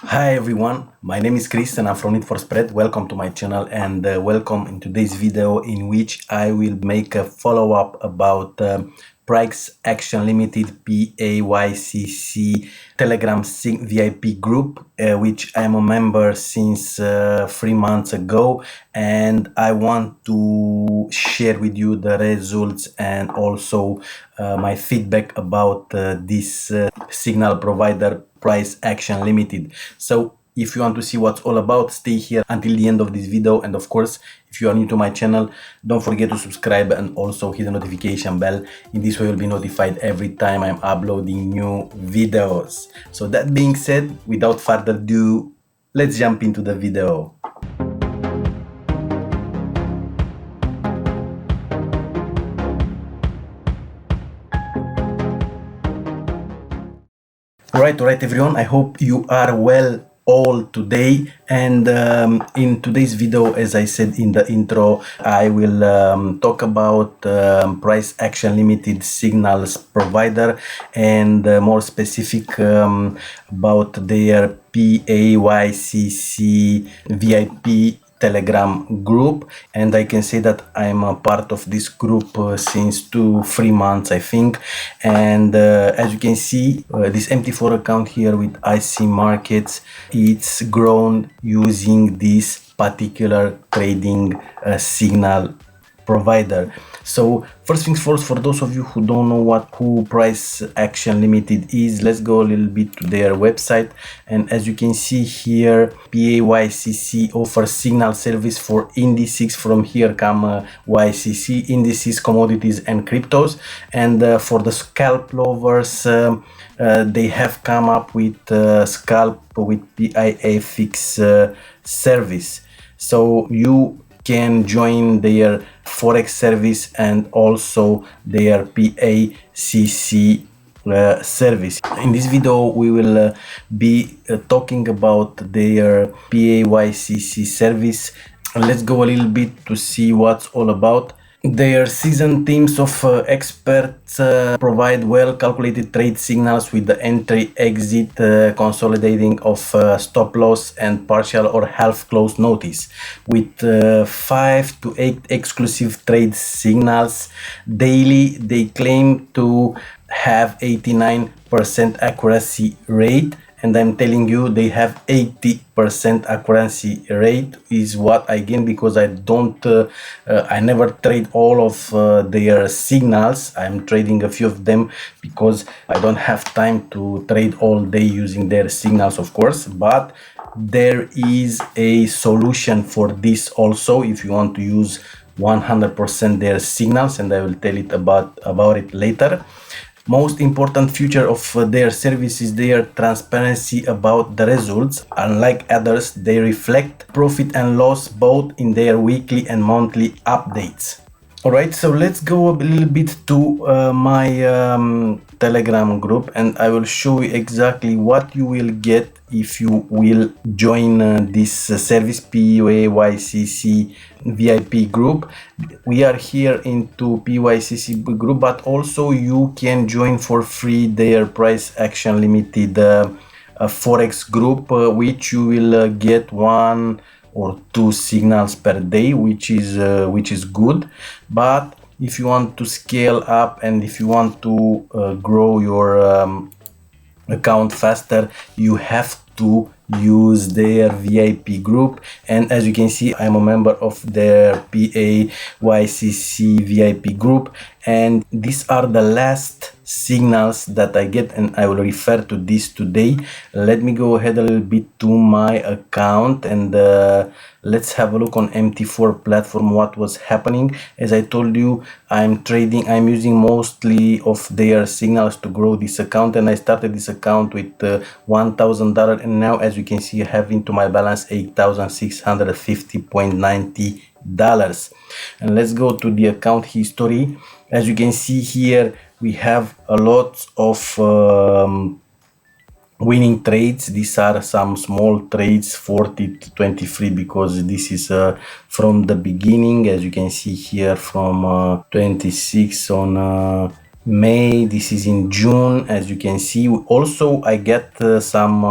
Hi everyone, my name is Chris and I'm from Need for Spread. Welcome to my channel and welcome in today's video in which I will make a follow-up about PAICC Action Limited PAICC Telegram VIP group, which I'm a member since 3 months ago, and I want to share with you the results and also my feedback about this signal provider PAICC Action Limited. So if you want to see what's all about, stay here until the end of this video. And of course, if you are new to my channel, don't forget to subscribe and also hit the notification bell. In this way, you'll be notified every time I'm uploading new videos. So that being said, without further ado, let's jump into the video. All right everyone, I hope you are well all today, and in today's video, as I said in the intro, I will talk about PAICC Action Limited signals provider, and more specific about their PAICC VIP Telegram group. And I can say that I'm a part of this group since 3 months, I think. And as you can see, this MT4 account here with IC Markets, it's grown using this particular trading signal provider. So first things first, for those of you who don't know who PAICC Action Limited is, let's go a little bit to their website. And as you can see here, PAICC offers signal service for indices. From here come YCC, indices, commodities and cryptos. And for the scalp lovers, they have come up with scalp with PAICC service. So you can join their forex service and also their PAICC service. In this video we will be talking about their PAICC service. Let's go a little bit to see what's all about. Their seasoned teams of experts provide well calculated trade signals with the entry, exit, consolidating of stop loss and partial or half close notice, with 5 to 8 exclusive trade signals daily. They claim to have 89% accuracy rate, and I'm telling you they have 80% accuracy rate is what I gain, because I don't I never trade all of their signals. I'm trading a few of them because I don't have time to trade all day using their signals, of course. But there is a solution for this also if you want to use 100% their signals, and I will tell it about it later. Most important feature of their service is their transparency about the results. Unlike others, they reflect profit and loss both in their weekly and monthly updates. Alright, so let's go a little bit to my Telegram group, and I will show you exactly what you will get if you will join this service PAICC VIP group. We are here into PAICC group, but also you can join for free their PAICC Action Limited Forex group, which you will get 1 or 2 signals per day, which is good. But if you want to scale up and if you want to grow your account faster, you have to use their VIP group. And as you can see, I'm a member of their PAICC VIP group, and these are the last signals that I get, and I will refer to this today. Let me go ahead a little bit to my account, and let's have a look on MT4 platform what was happening. As I told you, I'm using mostly of their signals to grow this account, and I started this account with $1,000, and now as you can see I have into my balance $8,650.90. And let's go to the account history. As you can see here, we have a lot of winning trades. These are some small trades, 40 to 23, because this is from the beginning. As you can see here, from 26 on May, this is in June. As you can see, also I get some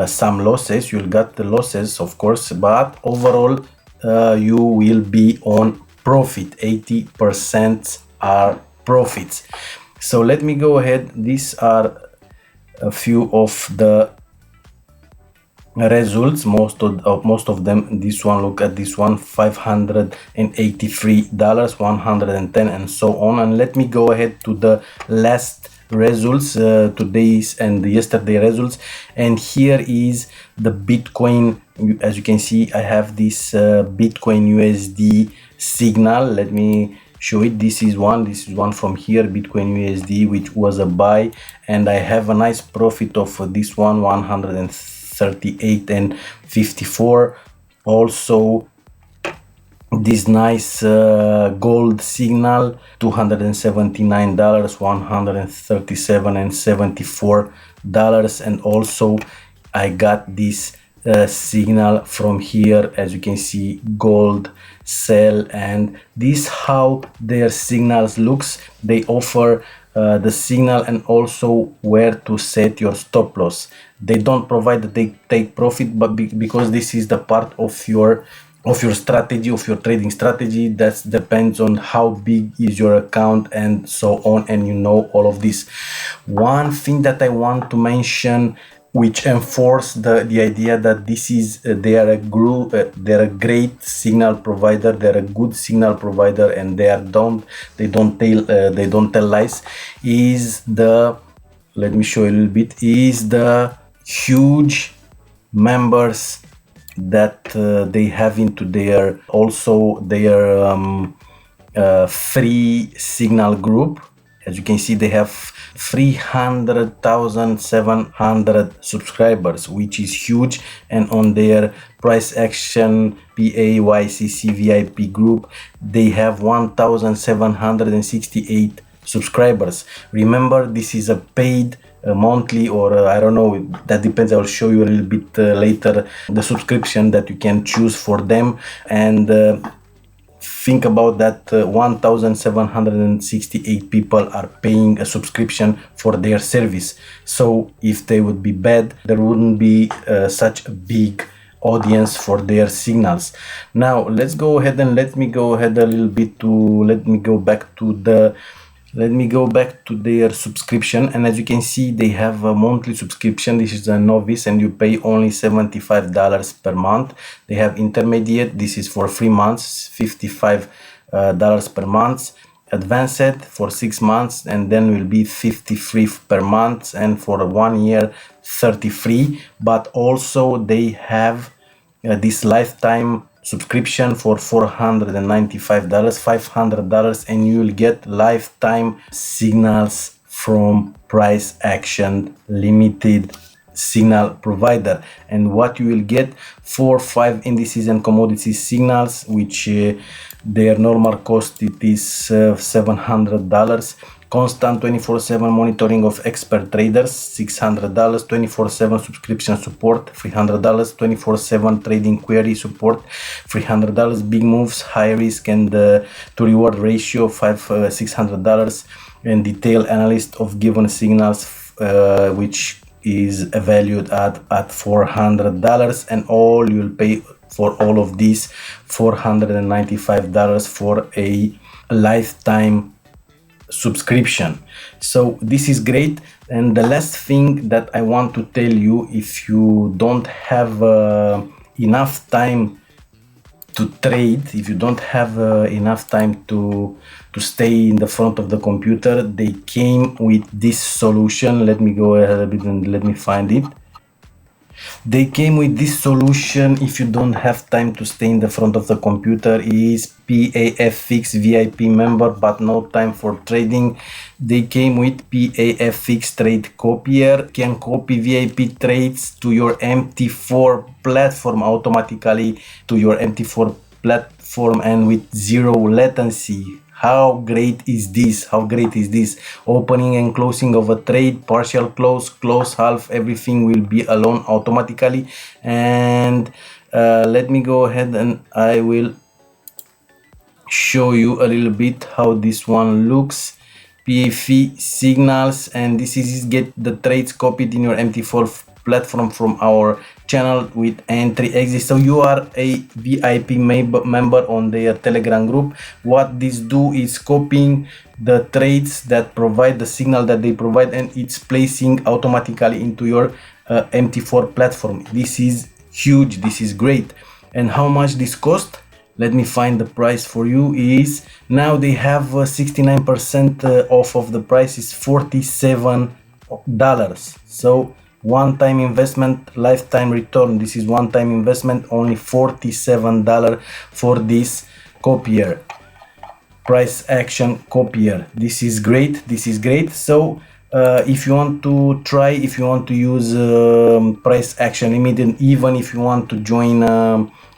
some losses. You'll get the losses, of course, but overall you will be on profit. 80% are profits. So let me go ahead. These are a few of the results. Most of them. This one, look at this one, $583, 110, and so on. And let me go ahead to the last results, today's and yesterday results. And here is the Bitcoin. As you can see, I have this Bitcoin USD signal. Let me show it. This is one from here, Bitcoin USD, which was a buy, and I have a nice profit of this one, 138 and 54. Also this nice gold signal, $279, 137 and 74 dollars. And also I got this signal from here, as you can see, gold sell. And this how their signals looks. They offer the signal and also where to set your stop loss. They don't provide the take profit, but because this is the part of your strategy, of your trading strategy, that depends on how big is your account and so on, and you know all of this. One thing that I want to mention, which enforce the idea that this is they are a group, they're a great signal provider, they're a good signal provider, and they don't tell lies, is the, let me show you a little bit, is the huge members that they have into their, also their free signal group. As you can see, they have 300,700 subscribers, which is huge. And on their price action PAICC VIP group, they have 1,768 subscribers. Remember, this is a paid monthly, or I don't know, that depends. I will show you a little bit later the subscription that you can choose for them. And think about that, 1,768 people are paying a subscription for their service. So if they would be bad, there wouldn't be such a big audience for their signals. Now let's go ahead and let me go ahead a little bit to, let me go back to their subscription. And as you can see, they have a monthly subscription. This is a novice and you pay only $75 per month. They have intermediate, this is for 3 months, $55 per month. Advanced for 6 months, and then will be 53 per month, and for 1 year 33. But also they have this lifetime subscription for $495, $500, and you will get lifetime signals from price action limited signal provider. And what you will get, 4-5 indices and commodities signals, which their normal cost, it is $700. Constant 24/7 monitoring of expert traders, $600. 24/7 subscription support, $300. 24/7 trading query support, $300. Big moves, high risk and to reward ratio, $600. And detailed analyst of given signals, which is valued at $400. And all you'll pay for all of these, $495 for a lifetime subscription. So this is great. And the last thing that I want to tell you, if you don't have enough time to trade, if you don't have enough time to stay in the front of the computer, they came with this solution. Let me go ahead a bit and let me find it. They came with this solution. If you don't have time to stay in the front of the computer, is PAICC VIP member but no time for trading. They came with PAICC Trade Copier. Can copy VIP trades to your MT4 platform automatically, to your MT4 platform, and with zero latency. How great is this? How great is this? Opening and closing of a trade, partial close, close half, everything will be alone automatically. And let me go ahead and I will show you a little bit how this one looks. PAICC signals, and this is get the trades copied in your MT4 platform from our channel with entry exit. So you are a VIP member on their Telegram group. What this do is copying the trades that provide the signal that they provide, and it's placing automatically into your MT4 platform. This is huge, this is great. And how much this cost? Let me find the price for you. Is now they have 69% off of the price is $47. So one-time investment, lifetime return. This is one-time investment, only $47 for this Copier price action Copier. This is great, this is great. So if you want to try, if you want to use price action limit, and even if you want to join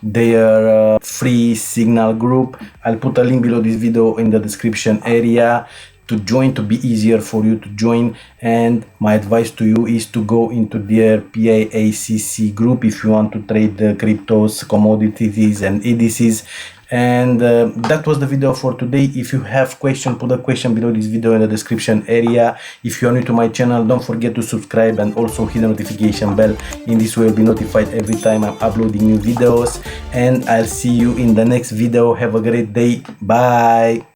their free signal group, I'll put a link below this video in the description area to join, to be easier for you to join. And my advice to you is to go into their PAICC group if you want to trade the cryptos, commodities and EDCs. And that was the video for today. If you have question, put a question below this video in the description area. If you are new to my channel, don't forget to subscribe and also hit the notification bell. In this way you'll be notified every time I'm uploading new videos. And I'll see you in the next video. Have a great day. Bye.